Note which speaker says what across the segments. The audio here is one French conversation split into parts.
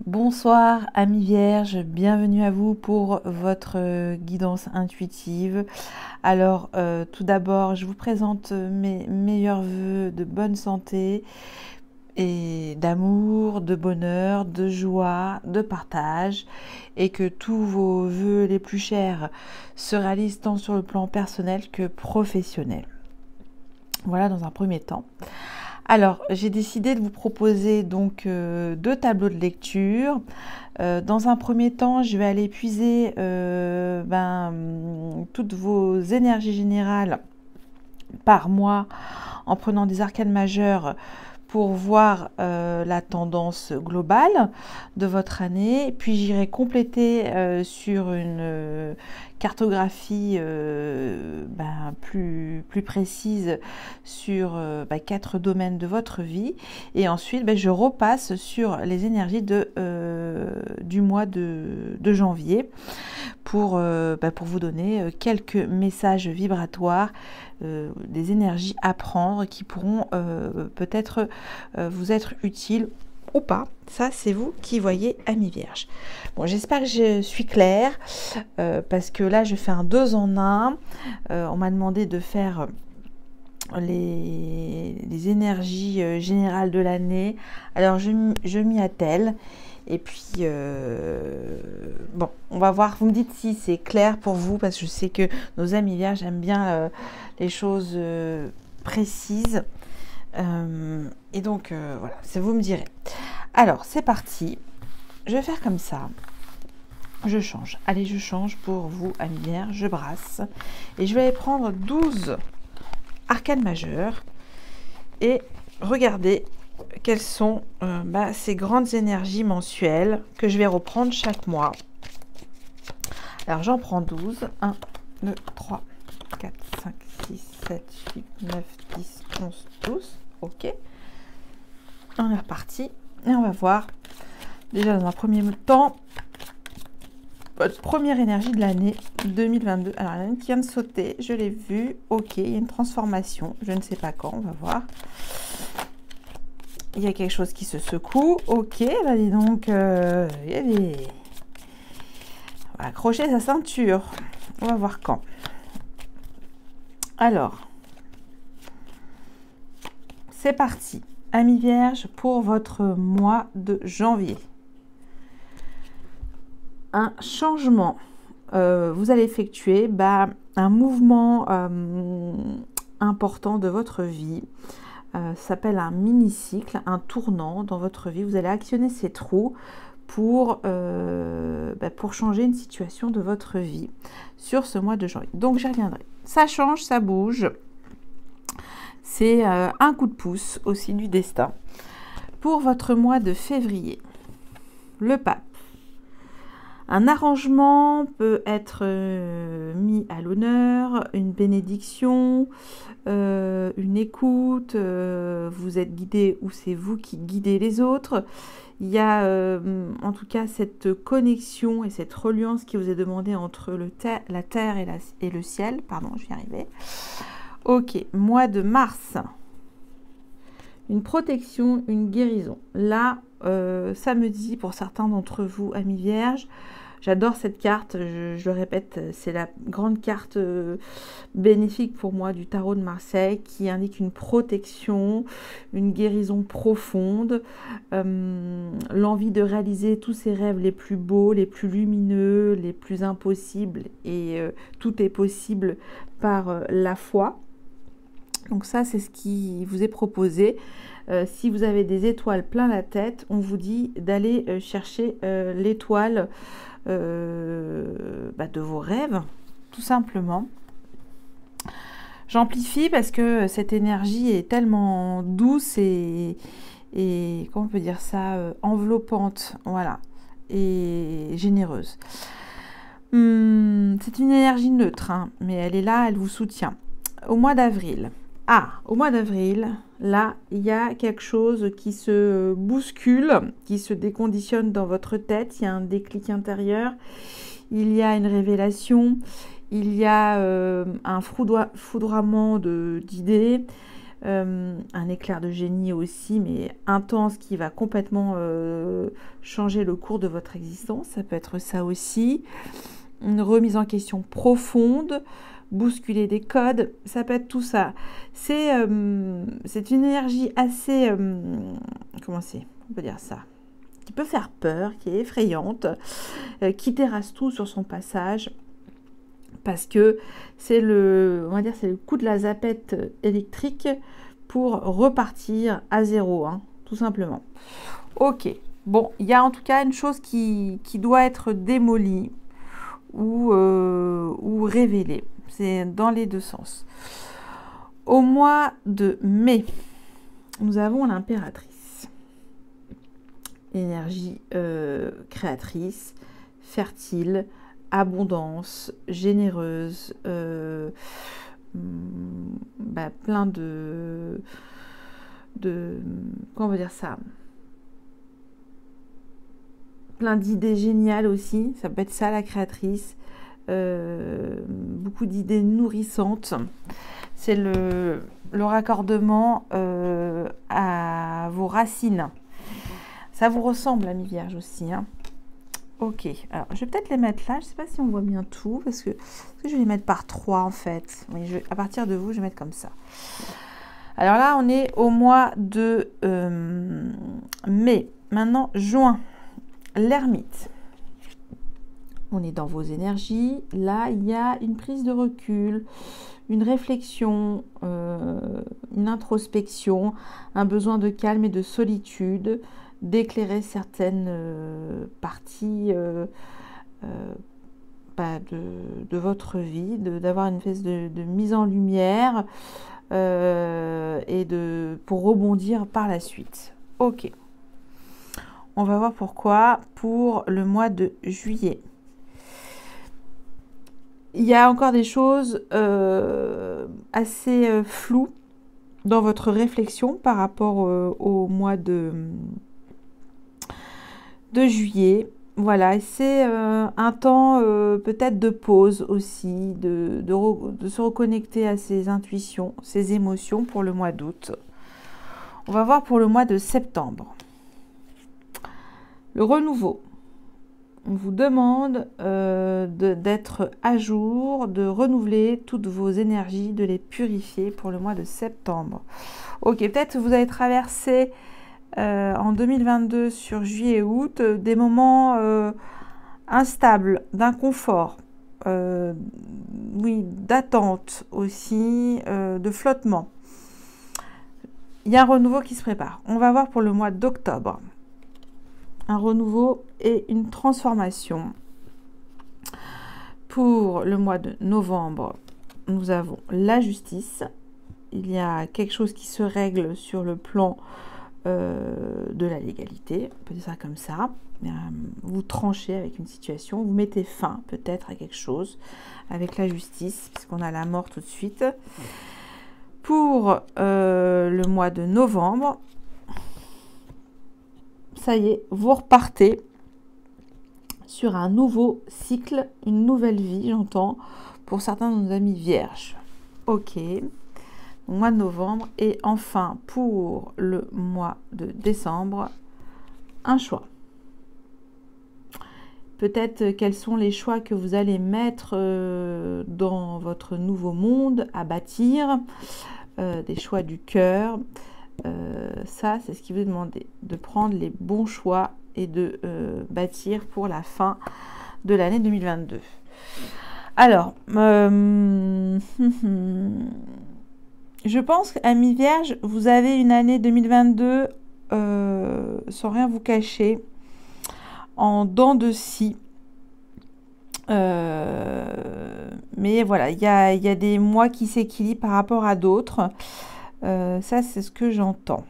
Speaker 1: Bonsoir amis vierges, bienvenue à vous pour votre guidance intuitive. Alors tout d'abord je vous présente mes meilleurs vœux de bonne santé et d'amour, de bonheur, de joie, de partage et que tous vos vœux les plus chers se réalisent tant sur le plan personnel que professionnel. Voilà dans un premier temps. Alors, j'ai décidé de vous proposer donc deux tableaux de lecture. Dans un premier temps, je vais aller puiser toutes vos énergies générales par mois en prenant des arcanes majeures pour voir la tendance globale de votre année. Puis j'irai compléter sur une cartographie plus précise sur 4 domaines de votre vie. Et ensuite, je repasse sur les énergies du mois de janvier pour vous donner quelques messages vibratoires, des énergies à prendre qui pourront peut-être vous être utiles ou pas. Ça, c'est vous qui voyez, amis vierges. Bon, j'espère que je suis claire parce que là, je fais un 2 en 1. On m'a demandé de faire les énergies générales de l'année. Alors, je m'y attelle. Et puis, bon, on va voir. Vous me dites si c'est clair pour vous parce que je sais que nos amis vierges aiment bien les choses précises. Et donc, voilà, c'est vous me direz. Alors, c'est parti. Je vais faire comme ça. Je change. Allez, je change pour vous, amis vierges. Je brasse. Et je vais prendre 12 arcanes majeures. Et regardez quelles sont ces grandes énergies mensuelles que je vais reprendre chaque mois. Alors, j'en prends 12. 1, 2, 3, 4, 5, 6, 7, 8, 9, 10, 11, 12. Ok. On est reparti. Et on va voir, déjà dans un premier temps, votre première énergie de l'année 2022. Alors, il y en a une qui vient de sauter. Je l'ai vue. Ok, il y a une transformation. Je ne sais pas quand. On va voir. Il y a quelque chose qui se secoue. Ok, dis donc, il y a des... On va accrocher sa ceinture. On va voir quand. Alors, c'est parti. Amis vierges, pour votre mois de janvier. Un changement. Vous allez effectuer un mouvement important de votre vie. Ça s'appelle un mini-cycle, un tournant dans votre vie. Vous allez actionner ces trous pour changer une situation de votre vie sur ce mois de janvier. Donc, j'y reviendrai. Ça change, ça bouge. C'est un coup de pouce aussi du destin. Pour votre mois de février, le pape. Un arrangement peut être mis à l'honneur, une bénédiction, une écoute, vous êtes guidé ou c'est vous qui guidez les autres. Il y a en tout cas cette connexion et cette reliance qui vous est demandée entre la terre et le ciel. Pardon, je vais y arriver. Ok, mois de mars. Une protection, une guérison. Là, ça me dit pour certains d'entre vous, amis vierges, j'adore cette carte, je le répète, c'est la grande carte bénéfique pour moi du tarot de Marseille qui indique une protection, une guérison profonde, l'envie de réaliser tous ses rêves les plus beaux, les plus lumineux, les plus impossibles et tout est possible par la foi. Donc ça, c'est ce qui vous est proposé. Si vous avez des étoiles plein la tête, on vous dit d'aller chercher l'étoile de vos rêves, tout simplement. J'amplifie parce que cette énergie est tellement douce et comment on peut dire ça, enveloppante, voilà, et généreuse. C'est une énergie neutre, hein, mais elle est là, elle vous soutient. Au mois d'avril. Au mois d'avril, là, il y a quelque chose qui se bouscule, qui se déconditionne dans votre tête. Il y a un déclic intérieur, il y a une révélation, il y a un foudroiement d'idées. un éclair de génie aussi, mais intense, qui va complètement changer le cours de votre existence. Ça peut être ça aussi. Une remise en question profonde, bousculer des codes, ça peut être tout ça. C'est une énergie assez... comment on peut dire ça, qui peut faire peur, qui est effrayante, qui terrasse tout sur son passage, parce que c'est on va dire, c'est le coup de la zapette électrique pour repartir à zéro, hein, tout simplement. Ok, bon, il y a en tout cas une chose qui doit être démolie ou révélée. C'est dans les deux sens. Au mois de mai, nous avons l'impératrice. Énergie créatrice, fertile, abondance, généreuse, plein de comment on va dire ça, plein d'idées géniales aussi, ça peut être ça la créatrice, beaucoup d'idées nourrissantes. C'est le raccordement à vos racines. Ça vous ressemble, la mi-vierge aussi, hein. Ok, alors je vais peut-être les mettre là, je ne sais pas si on voit bien tout, parce que je vais les mettre par 3 en fait. Oui, à partir de vous, je vais mettre comme ça. Alors là, on est au mois de mai. Maintenant, juin, l'ermite. On est dans vos énergies. Là, il y a une prise de recul, une réflexion, une introspection, un besoin de calme et de solitude, d'éclairer certaines parties de votre vie, d'avoir une espèce de mise en lumière et pour rebondir par la suite. Ok. On va voir pourquoi pour le mois de juillet. Il y a encore des choses assez floues dans votre réflexion par rapport au mois de juillet. Voilà, c'est un temps peut-être de pause aussi, de se reconnecter à ses intuitions, ses émotions pour le mois d'août. On va voir pour le mois de septembre. Le renouveau. On vous demande d'être à jour, de renouveler toutes vos énergies, de les purifier pour le mois de septembre. Ok, peut-être que vous avez traversé en 2022 sur juillet et août des moments instables, d'inconfort, oui, d'attente aussi, de flottement. Il y a un renouveau qui se prépare. On va voir pour le mois d'octobre. Un renouveau et une transformation. Pour le mois de novembre, nous avons la justice. Il y a quelque chose qui se règle sur le plan de la légalité, on peut dire ça comme ça. Vous tranchez avec une situation, vous mettez fin peut-être à quelque chose avec la justice, puisqu'on a la mort tout de suite. Pour le mois de novembre, ça y est, vous repartez sur un nouveau cycle, une nouvelle vie, j'entends, pour certains de nos amis vierges. Ok, mois de novembre. Et enfin, pour le mois de décembre, un choix. Peut-être quels sont les choix que vous allez mettre dans votre nouveau monde à bâtir, des choix du cœur. Ça, c'est ce qui vous est demandé, de prendre les bons choix et de bâtir pour la fin de l'année 2022. Alors, je pense qu'à mi-vierge, vous avez une année 2022 sans rien vous cacher, en dents de scie. Mais voilà, il y a des mois qui s'équilibrent par rapport à d'autres. Ça, c'est ce que j'entends.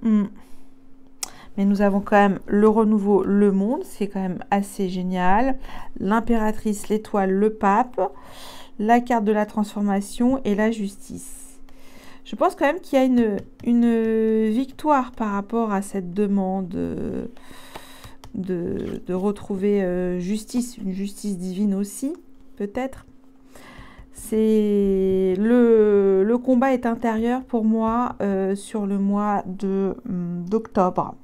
Speaker 1: Mais nous avons quand même le renouveau, le monde, c'est quand même assez génial. L'impératrice, l'étoile, le pape, la carte de la transformation et la justice. Je pense quand même qu'il y a une victoire par rapport à cette demande de retrouver justice, une justice divine aussi, peut-être. Le combat est intérieur pour moi sur le mois d'octobre.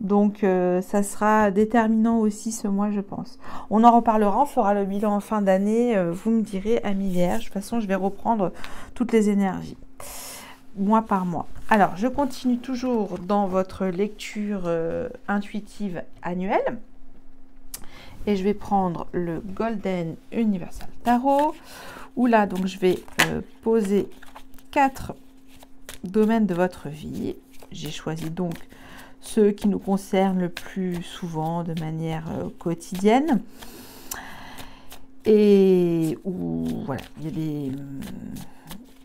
Speaker 1: Donc, ça sera déterminant aussi ce mois, je pense. On en reparlera, on fera le bilan en fin d'année. Vous me direz, amis Vierge. De toute façon, je vais reprendre toutes les énergies, mois par mois. Alors, je continue toujours dans votre lecture intuitive annuelle. Et je vais prendre le Golden Universal Tarot, où là, donc, je vais poser 4 domaines de votre vie. J'ai choisi donc ceux qui nous concernent le plus souvent de manière quotidienne. Et où, voilà, il y a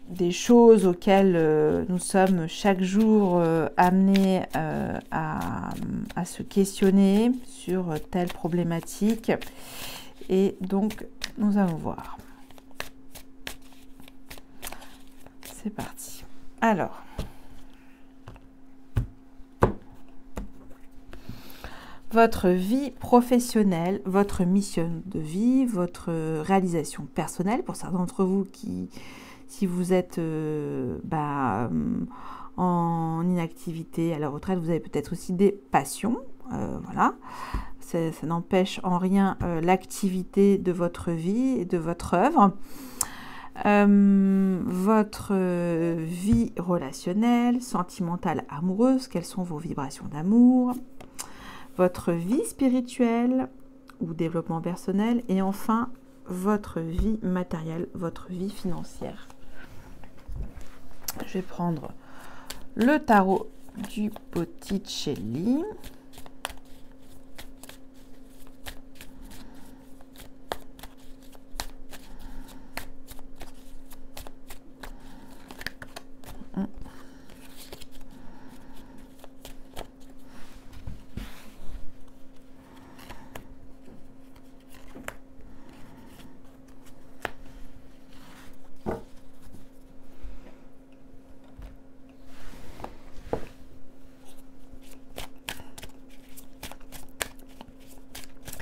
Speaker 1: des choses auxquelles nous sommes chaque jour amenés à se questionner sur telle problématique. Et donc, nous allons voir. C'est parti. Alors, votre vie professionnelle, votre mission de vie, votre réalisation personnelle, pour certains d'entre vous qui, si vous êtes en inactivité à la retraite, vous avez peut-être aussi des passions, voilà. Ça n'empêche en rien l'activité de votre vie et de votre œuvre. Votre vie relationnelle, sentimentale, amoureuse, quelles sont vos vibrations d'amour, votre vie spirituelle ou développement personnel, et enfin votre vie matérielle, votre vie financière. Je vais prendre le tarot du Botticelli.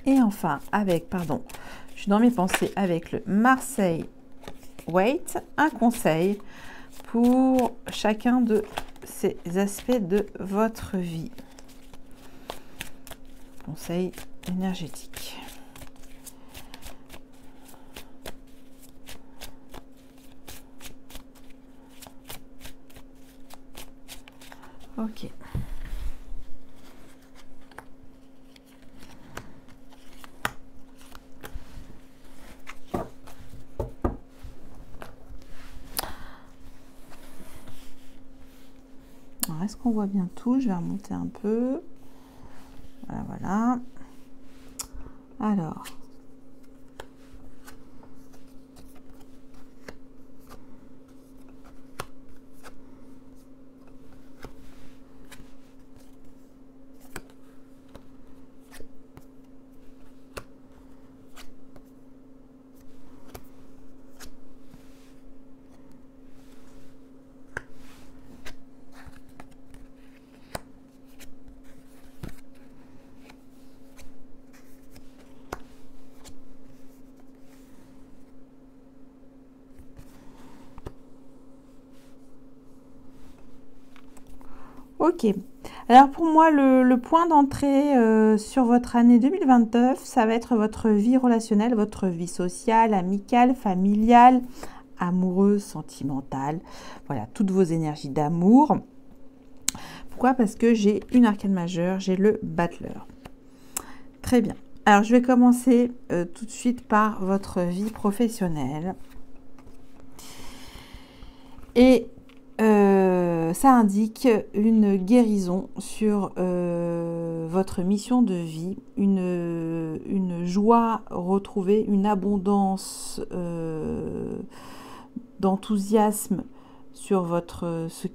Speaker 1: Et enfin, je suis dans mes pensées avec le Marseille Waite, un conseil pour chacun de ces aspects de votre vie. Conseil énergétique. Ok. Est-ce qu'on voit bien tout? Je vais remonter un peu. Voilà, voilà. Alors. Ok, alors pour moi, le point d'entrée sur votre année 2029, ça va être votre vie relationnelle, votre vie sociale, amicale, familiale, amoureuse, sentimentale. Voilà, toutes vos énergies d'amour. Pourquoi? Parce que j'ai une arcane majeure, j'ai le battleur. Très bien. Alors, je vais commencer tout de suite par votre vie professionnelle. Et ça indique une guérison sur votre mission de vie, une joie retrouvée, une abondance d'enthousiasme sur ce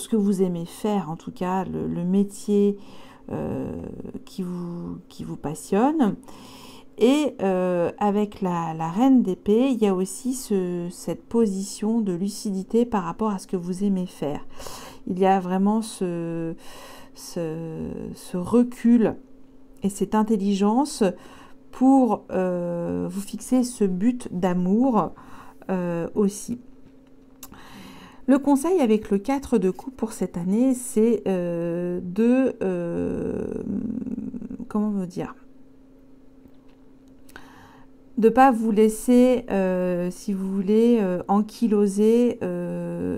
Speaker 1: que vous aimez faire, en tout cas le métier qui vous passionne. Et avec la reine d'épée, il y a aussi cette position de lucidité par rapport à ce que vous aimez faire. Il y a vraiment ce recul et cette intelligence pour vous fixer ce but d'amour aussi. Le conseil avec le 4 de coupe pour cette année, c'est comment vous dire, de ne pas vous laisser, si vous voulez, ankyloser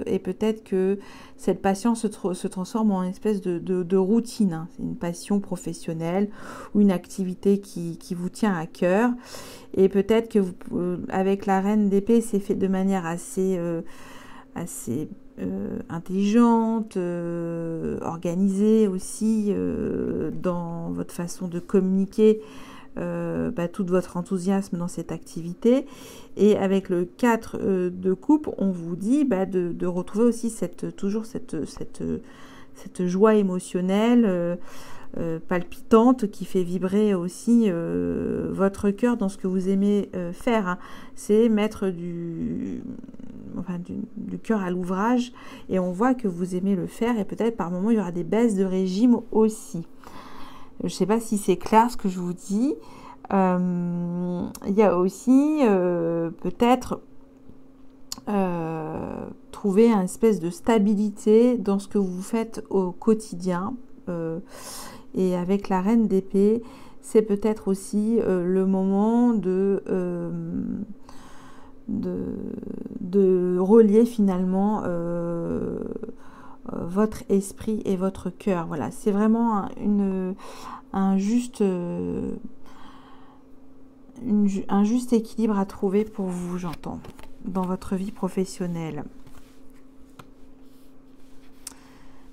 Speaker 1: et peut-être que cette passion se transforme en une espèce de routine. Hein. C'est une passion professionnelle ou une activité qui vous tient à cœur. Et peut-être que vous, avec la reine d'épée, c'est fait de manière assez intelligente, organisée aussi dans votre façon de communiquer. Tout votre enthousiasme dans cette activité. Et avec le 4 de coupe, on vous dit de retrouver aussi toujours cette joie émotionnelle palpitante qui fait vibrer aussi votre cœur dans ce que vous aimez faire. Hein. C'est mettre du cœur à l'ouvrage et on voit que vous aimez le faire et peut-être par moments il y aura des baisses de régime aussi. Je ne sais pas si c'est clair ce que je vous dis. Il y a aussi peut-être trouver une espèce de stabilité dans ce que vous faites au quotidien. Et avec la reine d'épée, c'est peut-être aussi le moment de relier finalement votre esprit et votre cœur. Voilà, c'est vraiment un juste équilibre à trouver pour vous, j'entends, dans votre vie professionnelle.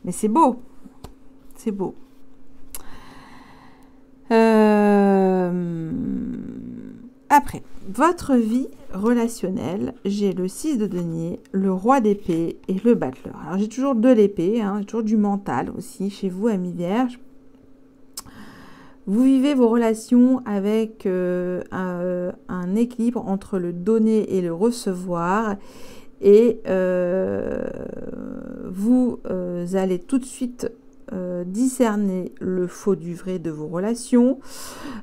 Speaker 1: Mais c'est beau, c'est beau. Après, votre vie relationnelle, j'ai le 6 de denier, le roi d'épée et le battleur. Alors, j'ai toujours de l'épée, hein, toujours du mental aussi chez vous, amis vierges. Vous vivez vos relations avec un équilibre entre le donner et le recevoir. Et vous allez tout de suite discerner le faux du vrai de vos relations.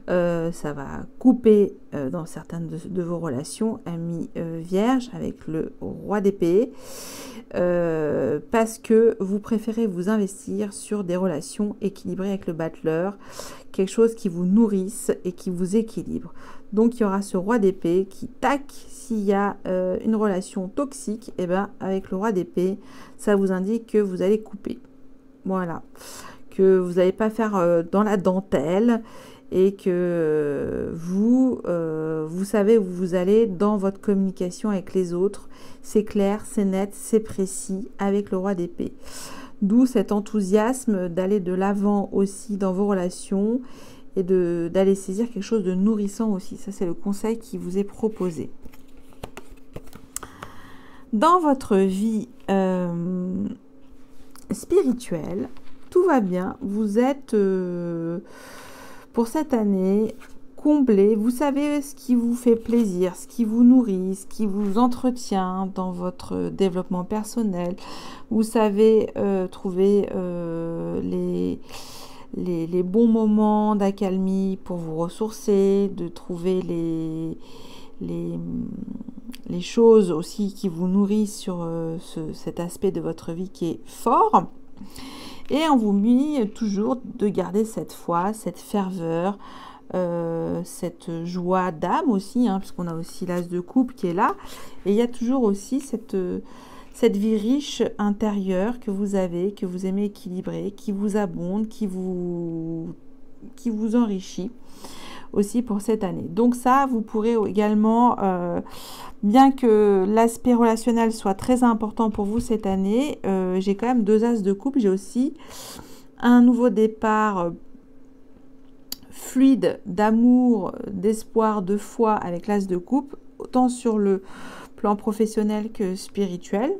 Speaker 1: Ça va couper dans certaines de vos relations, amis vierges, avec le roi d'épée, parce que vous préférez vous investir sur des relations équilibrées avec le battleur, quelque chose qui vous nourrisse et qui vous équilibre. Donc il y aura ce roi d'épée qui tac, s'il y a une relation toxique, et avec le roi d'épée, ça vous indique que vous allez couper. Voilà, que vous n'allez pas faire dans la dentelle et que vous savez où vous allez dans votre communication avec les autres. C'est clair, c'est net, c'est précis avec le roi d'épée. D'où cet enthousiasme d'aller de l'avant aussi dans vos relations et d'aller saisir quelque chose de nourrissant aussi. Ça, c'est le conseil qui vous est proposé. Dans votre vie spirituelle, tout va bien. Vous êtes, pour cette année, comblé. Vous savez ce qui vous fait plaisir, ce qui vous nourrit, ce qui vous entretient dans votre développement personnel. Vous savez trouver les bons moments d'accalmie pour vous ressourcer, de trouver les choses aussi qui vous nourrissent sur cet aspect de votre vie qui est fort. Et on vous met toujours de garder cette foi, cette ferveur, cette joie d'âme aussi, hein, puisqu'on a aussi l'as de coupe qui est là. Et il y a toujours aussi cette vie riche intérieure que vous avez, que vous aimez équilibrer, qui vous abonde, qui vous enrichit aussi pour cette année. Donc ça, vous pourrez également, bien que l'aspect relationnel soit très important pour vous cette année, j'ai quand même 2 as de coupe. J'ai aussi un nouveau départ fluide d'amour, d'espoir, de foi avec l'as de coupe, autant sur le plan professionnel que spirituel.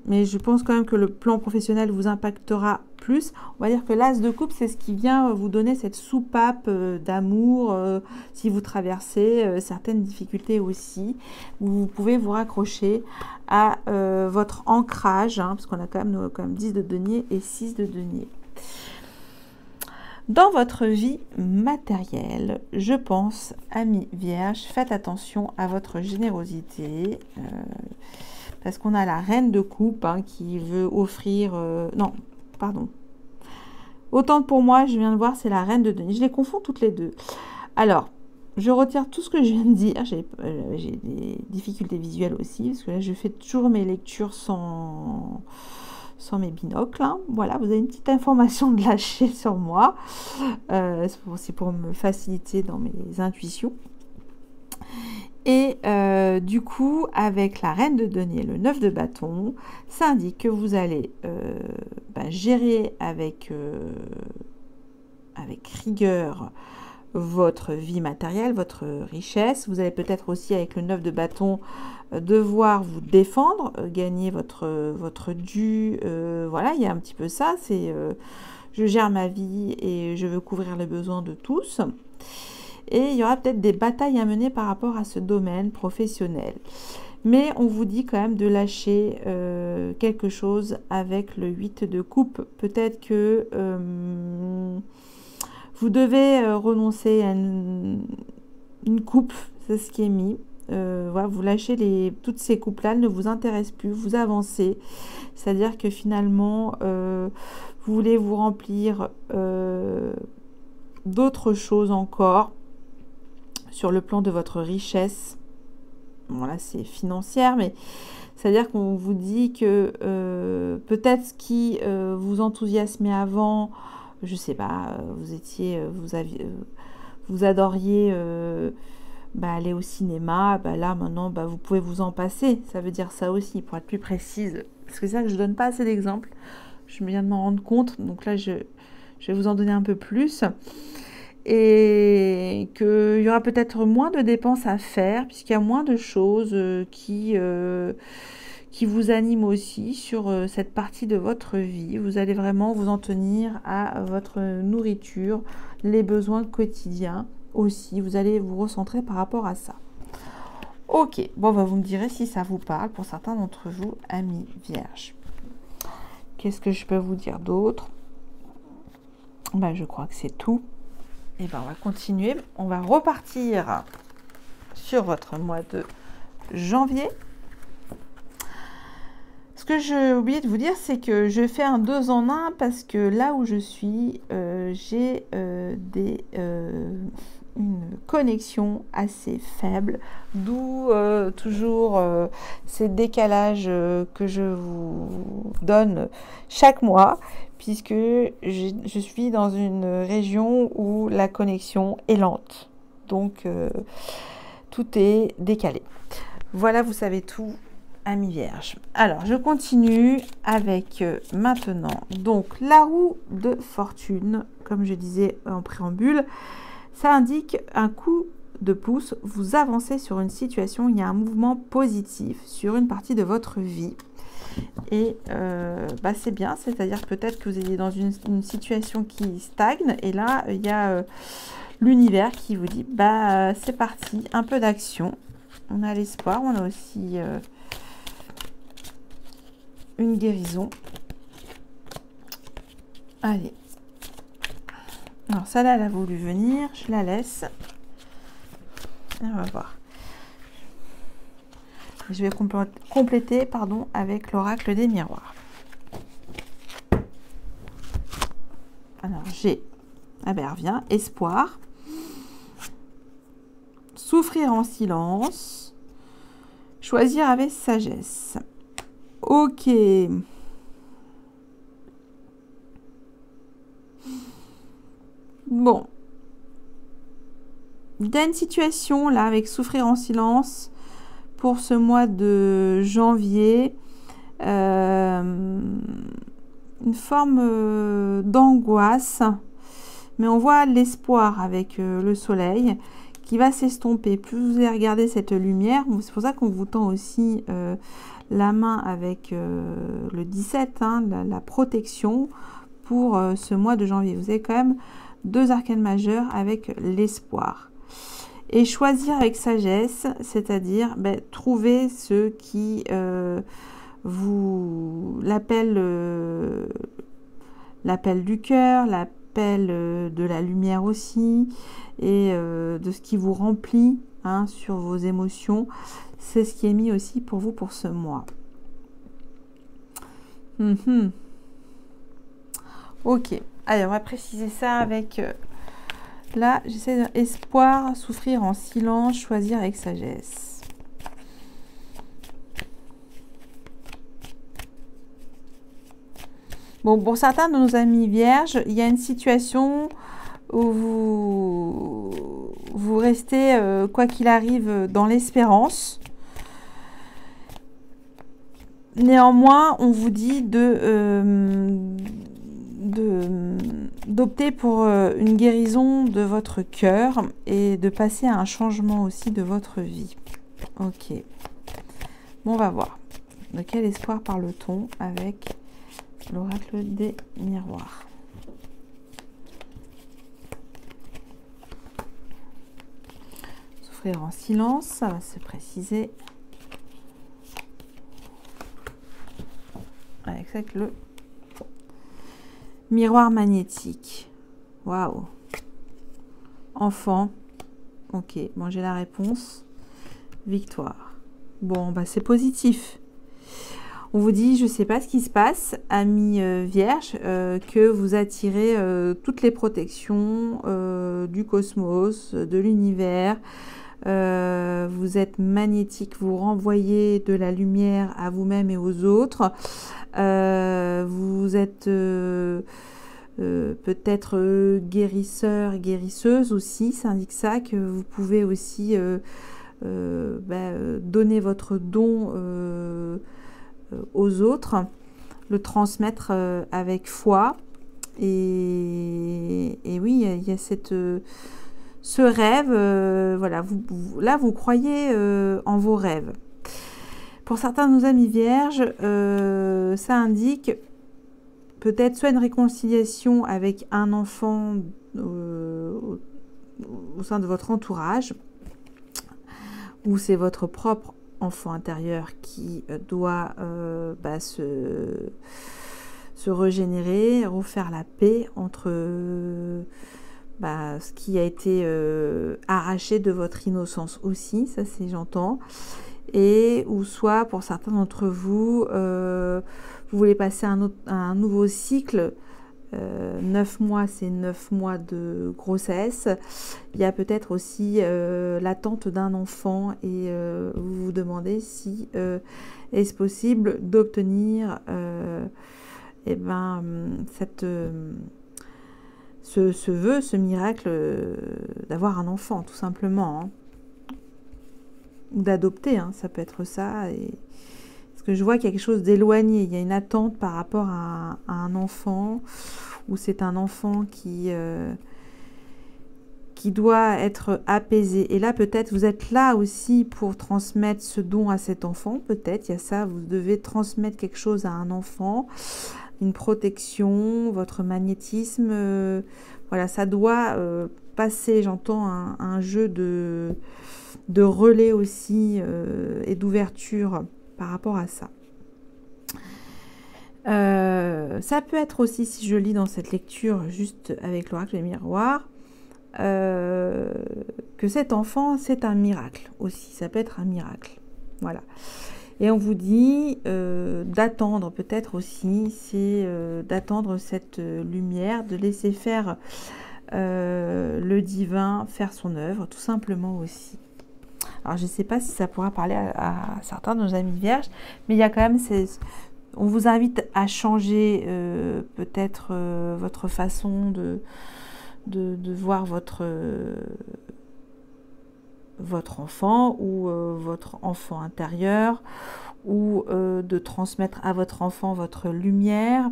Speaker 1: Mais je pense quand même que le plan professionnel vous impactera plus. On va dire que l'as de coupe, c'est ce qui vient vous donner cette soupape d'amour si vous traversez certaines difficultés aussi. Vous pouvez vous raccrocher à votre ancrage, hein, parce qu'on a quand même 10 de denier et 6 de denier. Dans votre vie matérielle, je pense, amis vierges, faites attention à votre générosité. Parce qu'on a la reine de coupe hein, qui veut offrir... non, pardon. Autant pour moi, je viens de voir, c'est la reine de denier. Je les confonds toutes les deux. Alors, je retire tout ce que je viens de dire. J'ai des difficultés visuelles aussi, parce que là, je fais toujours mes lectures sans mes binocles. Hein. Voilà, vous avez une petite information de lâcher sur moi. C'est pour me faciliter dans mes intuitions. Et du coup, avec la reine de denier, le 9 de bâton, ça indique que vous allez gérer avec rigueur votre vie matérielle, votre richesse. Vous allez peut-être aussi, avec le 9 de bâton, devoir vous défendre, gagner votre dû. Voilà, il y a un petit peu ça. C'est je gère ma vie et je veux couvrir les besoins de tous. Et il y aura peut-être des batailles à mener par rapport à ce domaine professionnel. Mais on vous dit quand même de lâcher quelque chose avec le 8 de coupe. Peut-être que vous devez renoncer à une coupe, c'est ce qui est mis. Voilà, vous lâchez toutes ces coupes-là, ne vous intéressent plus, vous avancez. C'est-à-dire que finalement, vous voulez vous remplir d'autres choses encore sur le plan de votre richesse. Bon, là, c'est financière, mais c'est-à-dire qu'on vous dit que peut-être ce qui vous enthousiasmait avant, je sais pas, vous adoriez aller au cinéma, là maintenant vous pouvez vous en passer. Ça veut dire ça aussi, pour être plus précise. Parce que c'est ça que je donne pas assez d'exemples. Je viens de m'en rendre compte, donc là je vais vous en donner un peu plus. Et qu'il y aura peut-être moins de dépenses à faire, puisqu'il y a moins de choses qui vous animent aussi sur cette partie de votre vie. Vous allez vraiment vous en tenir à votre nourriture, les besoins quotidiens aussi. Vous allez vous recentrer par rapport à ça. Ok, bon, vous me direz si ça vous parle pour certains d'entre vous, amis vierges. Qu'est-ce que je peux vous dire d'autre? Je crois que c'est tout. Et on va continuer. On va repartir sur votre mois de janvier. Ce que j'ai oublié de vous dire, c'est que je fais un 2 en 1 parce que là où je suis, j'ai une connexion assez faible, d'où toujours ces décalages que je vous donne chaque mois, puisque je suis dans une région où la connexion est lente. Donc, tout est décalé. Voilà, vous savez tout, amis vierges. Alors, je continue avec maintenant, donc, la roue de fortune, comme je disais en préambule, ça indique un coup de pouce, vous avancez sur une situation, il y a un mouvement positif sur une partie de votre vie. Et c'est bien, c'est-à-dire peut-être que vous êtes dans une situation qui stagne et là il y a l'univers qui vous dit c'est parti, un peu d'action. On a l'espoir, on a aussi une guérison. Allez, alors celle-là elle a voulu venir, je la laisse et on va voir. Je vais compléter avec l'oracle des miroirs. Alors, j'ai, elle revient, espoir, souffrir en silence, choisir avec sagesse. Ok. Bon. Il y a une situation là avec souffrir en silence. Pour ce mois de janvier, une forme d'angoisse, mais on voit l'espoir avec le soleil qui va s'estomper. Plus vous allez regarder cette lumière, c'est pour ça qu'on vous tend aussi la main avec le 17, la protection pour ce mois de janvier. Vous avez quand même 2 arcanes majeures avec l'espoir. Et choisir avec sagesse, c'est-à-dire trouver ce qui vous l'appel du cœur, appelle de la lumière aussi, et de ce qui vous remplit hein, sur vos émotions. C'est ce qui est mis aussi pour vous pour ce mois. Ok, allez, on va préciser ça avec... là, j'essaie d'espoir, souffrir en silence, choisir avec sagesse. Bon, pour certains de nos amis vierges, il y a une situation où vous restez, quoi qu'il arrive, dans l'espérance. Néanmoins, on vous dit d'opter pour une guérison de votre cœur et de passer à un changement aussi de votre vie. Ok. Bon, on va voir. De quel espoir parle-t-on avec l'oracle des miroirs? Souffrir en silence, ça va se préciser. Avec le miroir magnétique. Waouh. Enfant. Ok, bon, j'ai la réponse. Victoire. Bon, bah c'est positif. On vous dit, je ne sais pas ce qui se passe, amis vierges, que vous attirez toutes les protections du cosmos, de l'univers. Vous êtes magnétique, vous renvoyez de la lumière à vous-même et aux autres. Vous êtes peut-être guérisseur, guérisseuse aussi, ça indique ça, que vous pouvez aussi donner votre don aux autres, le transmettre avec foi. Et oui, il y a ce rêve, voilà, là vous croyez en vos rêves. Pour certains de nos amis vierges, ça indique peut-être soit une réconciliation avec un enfant au sein de votre entourage, ou c'est votre propre enfant intérieur qui doit se régénérer, refaire la paix entre ce qui a été arraché de votre innocence aussi, ça c'est j'entends, et ou soit pour certains d'entre vous, vous voulez passer un nouveau cycle. 9 mois, c'est 9 mois de grossesse. Il y a peut-être aussi l'attente d'un enfant et vous vous demandez si est-ce possible d'obtenir ce vœu, ce miracle d'avoir un enfant, tout simplement. Hein. Ou d'adopter, hein, ça peut être ça. Parce que je vois quelque chose d'éloigné, il y a une attente par rapport à un enfant, ou c'est un enfant qui doit être apaisé. Et là, peut-être, vous êtes là aussi pour transmettre ce don à cet enfant. Peut-être, il y a ça, vous devez transmettre quelque chose à un enfant, une protection, votre magnétisme. Voilà, ça doit passer, j'entends, un jeu de relais aussi et d'ouverture par rapport à ça. Ça peut être aussi, si je lis dans cette lecture, juste avec l'oracle des miroirs, que cet enfant, c'est un miracle aussi. Ça peut être un miracle. Voilà. Et on vous dit d'attendre, peut-être aussi, c'est d'attendre cette lumière, de laisser faire le divin faire son œuvre, tout simplement aussi. Alors, je ne sais pas si ça pourra parler à certains de nos amis vierges, mais il y a quand même on vous invite à changer peut-être votre façon de voir votre enfant ou votre enfant intérieur, ou de transmettre à votre enfant votre lumière,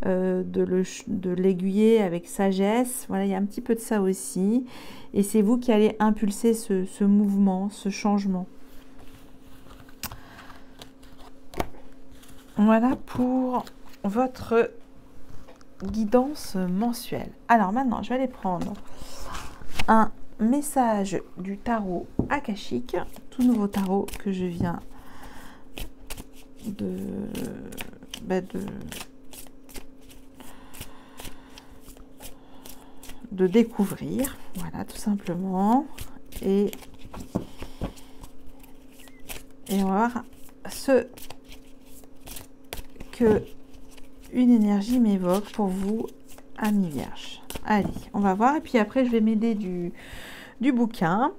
Speaker 1: de l'aiguiller avec sagesse. Voilà, il y a un petit peu de ça aussi. Et c'est vous qui allez impulser ce mouvement, ce changement. Voilà pour votre guidance mensuelle. Alors maintenant, je vais aller prendre un message du tarot akashique, tout nouveau tarot que je viens de découvrir. Voilà, tout simplement. Et on va voir ce que une énergie m'évoque pour vous, amis vierges. Allez, on va voir. Et puis après, je vais m'aider du bouquin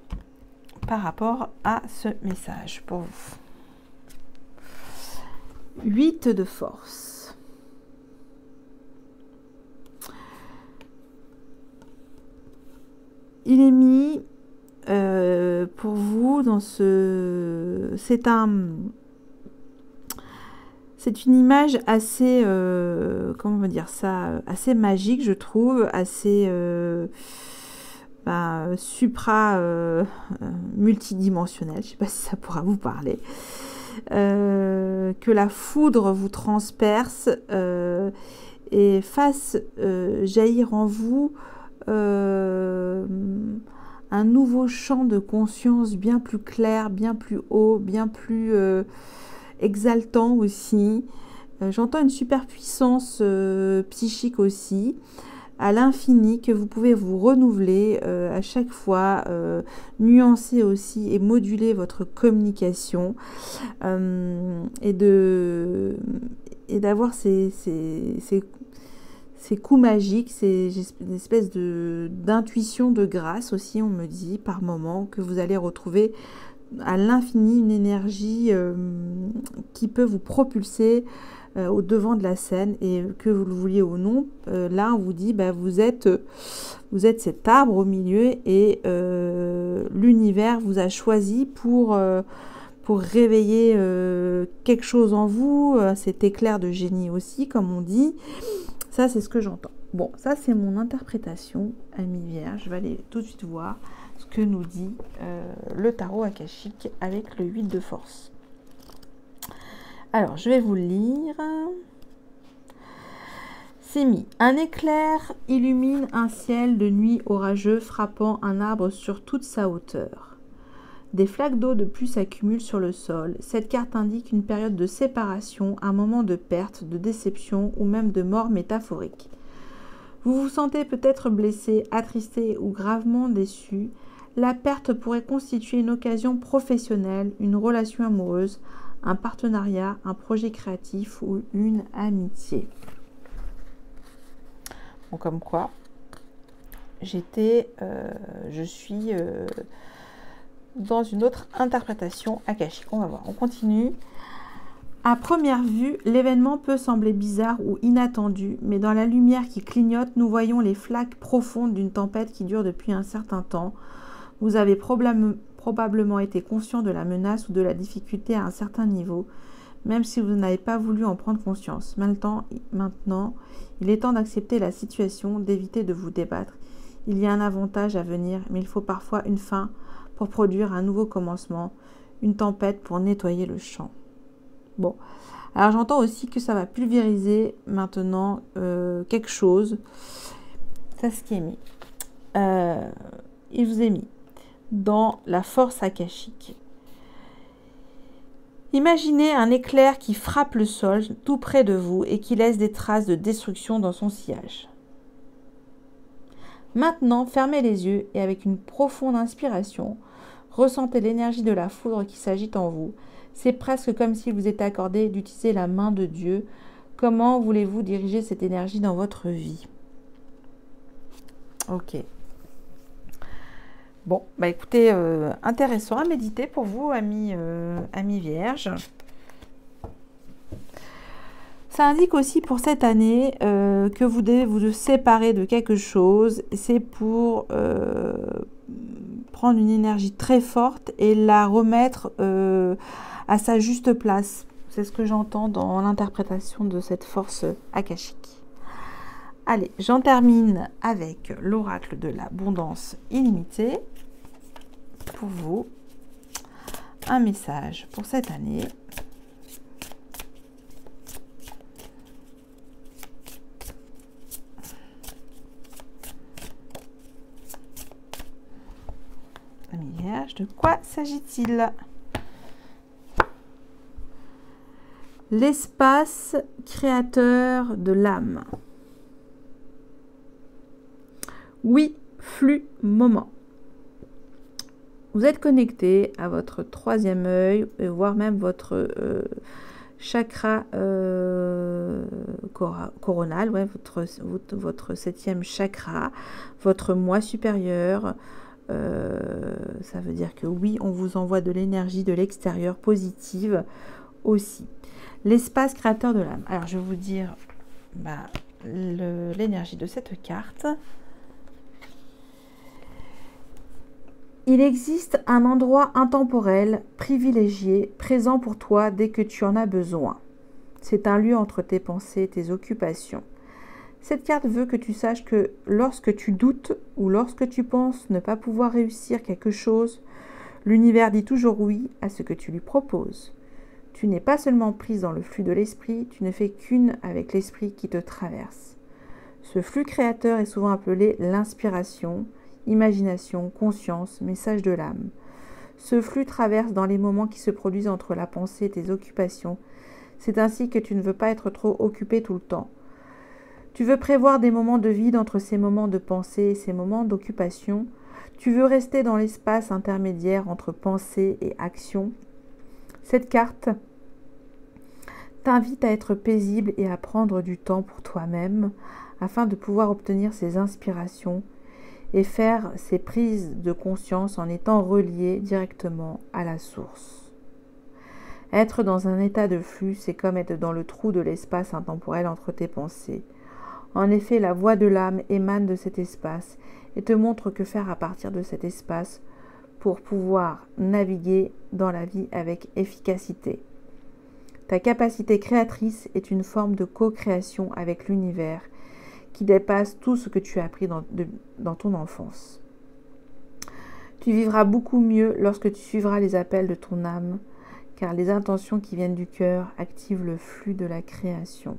Speaker 1: par rapport à ce message pour vous. 8 de force. Il est mis pour vous dans ce... C'est une image assez... comment on va dire ça? Assez magique, je trouve. Assez... multidimensionnel, je ne sais pas si ça pourra vous parler, que la foudre vous transperce et fasse jaillir en vous un nouveau champ de conscience bien plus clair, bien plus haut, bien plus exaltant aussi. J'entends une superpuissance psychique aussi, à l'infini, que vous pouvez vous renouveler à chaque fois, nuancer aussi et moduler votre communication et d'avoir ces coups magiques, c'est une espèce d'intuition de grâce aussi, on me dit par moment, que vous allez retrouver à l'infini une énergie qui peut vous propulser au devant de la scène, et que vous le vouliez ou non, là on vous dit vous êtes cet arbre au milieu, et l'univers vous a choisi pour réveiller quelque chose en vous, cet éclair de génie aussi, comme on dit. Ça, c'est ce que j'entends. Bon, ça c'est mon interprétation, amis vierges. Je vais aller tout de suite voir ce que nous dit le tarot akashique avec le 8 de force. Alors, je vais vous le lire. C'est mis. Un éclair illumine un ciel de nuit orageux, frappant un arbre sur toute sa hauteur. Des flaques d'eau de pluie s'accumulent sur le sol. Cette carte indique une période de séparation, un moment de perte, de déception ou même de mort métaphorique. Vous vous sentez peut-être blessé, attristé ou gravement déçu. La perte pourrait constituer une occasion professionnelle, une relation amoureuse, un partenariat, un projet créatif ou une amitié. Bon, comme quoi, je suis dans une autre interprétation akashique. On va voir, on continue. À première vue, l'événement peut sembler bizarre ou inattendu, mais dans la lumière qui clignote, nous voyons les flaques profondes d'une tempête qui dure depuis un certain temps. Vous avez probablement été conscient de la menace ou de la difficulté à un certain niveau, même si vous n'avez pas voulu en prendre conscience. Maintenant, il est temps d'accepter la situation, d'éviter de vous débattre. Il y a un avantage à venir, mais il faut parfois une fin pour produire un nouveau commencement, une tempête pour nettoyer le champ. Bon, alors j'entends aussi que ça va pulvériser maintenant quelque chose. C'est ce qui est mis. Il vous est mis dans la force akashique. Imaginez un éclair qui frappe le sol tout près de vous et qui laisse des traces de destruction dans son sillage. Maintenant, fermez les yeux et avec une profonde inspiration, ressentez l'énergie de la foudre qui s'agite en vous. C'est presque comme s'il vous était accordé d'utiliser la main de Dieu. Comment voulez-vous diriger cette énergie dans votre vie? Ok. Bon, écoutez, intéressant à méditer pour vous, amis vierges. Ça indique aussi pour cette année que vous devez vous séparer de quelque chose. C'est pour prendre une énergie très forte et la remettre à sa juste place. C'est ce que j'entends dans l'interprétation de cette force akashique. Allez, j'en termine avec l'oracle de l'abondance illimitée. Pour vous, un message pour cette année. Amis vierges, de quoi s'agit-il? L'espace créateur de l'âme. Oui, flux, moment. Vous êtes connecté à votre troisième œil, voire même votre chakra coronal, ouais, votre septième chakra, votre moi supérieur. Ça veut dire que oui, on vous envoie de l'énergie de l'extérieur positive aussi. L'espace créateur de l'âme. Alors, je vais vous dire l'énergie de cette carte. Il existe un endroit intemporel, privilégié, présent pour toi dès que tu en as besoin. C'est un lieu entre tes pensées et tes occupations. Cette carte veut que tu saches que lorsque tu doutes ou lorsque tu penses ne pas pouvoir réussir quelque chose, l'univers dit toujours oui à ce que tu lui proposes. Tu n'es pas seulement prise dans le flux de l'esprit, tu ne fais qu'une avec l'esprit qui te traverse. Ce flux créateur est souvent appelé l'inspiration, imagination, conscience, message de l'âme. Ce flux traverse dans les moments qui se produisent entre la pensée et tes occupations. C'est ainsi que tu ne veux pas être trop occupé tout le temps. Tu veux prévoir des moments de vide entre ces moments de pensée et ces moments d'occupation. Tu veux rester dans l'espace intermédiaire entre pensée et action. Cette carte t'invite à être paisible et à prendre du temps pour toi-même afin de pouvoir obtenir ces inspirations et faire ces prises de conscience en étant relié directement à la source. Être dans un état de flux, c'est comme être dans le trou de l'espace intemporel entre tes pensées. En effet, la voix de l'âme émane de cet espace et te montre que faire à partir de cet espace pour pouvoir naviguer dans la vie avec efficacité. Ta capacité créatrice est une forme de co-création avec l'univers qui dépasse tout ce que tu as appris dans ton enfance. Tu vivras beaucoup mieux lorsque tu suivras les appels de ton âme, car les intentions qui viennent du cœur activent le flux de la création.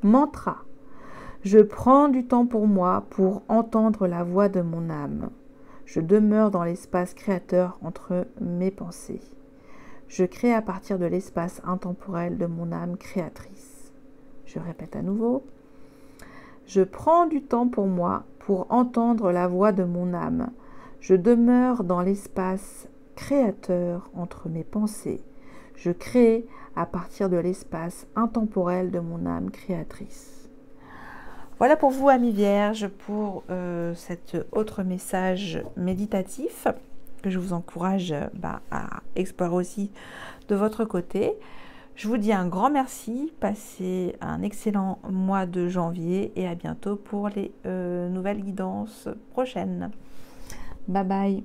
Speaker 1: Mantra. Je prends du temps pour moi pour entendre la voix de mon âme. Je demeure dans l'espace créateur entre mes pensées. Je crée à partir de l'espace intemporel de mon âme créatrice. Je répète à nouveau. Je prends du temps pour moi pour entendre la voix de mon âme. Je demeure dans l'espace créateur entre mes pensées. Je crée à partir de l'espace intemporel de mon âme créatrice. Voilà pour vous, amis vierges, pour cet autre message méditatif que je vous encourage à explorer aussi de votre côté. Je vous dis un grand merci, passez un excellent mois de janvier et à bientôt pour les nouvelles guidances prochaines. Bye bye.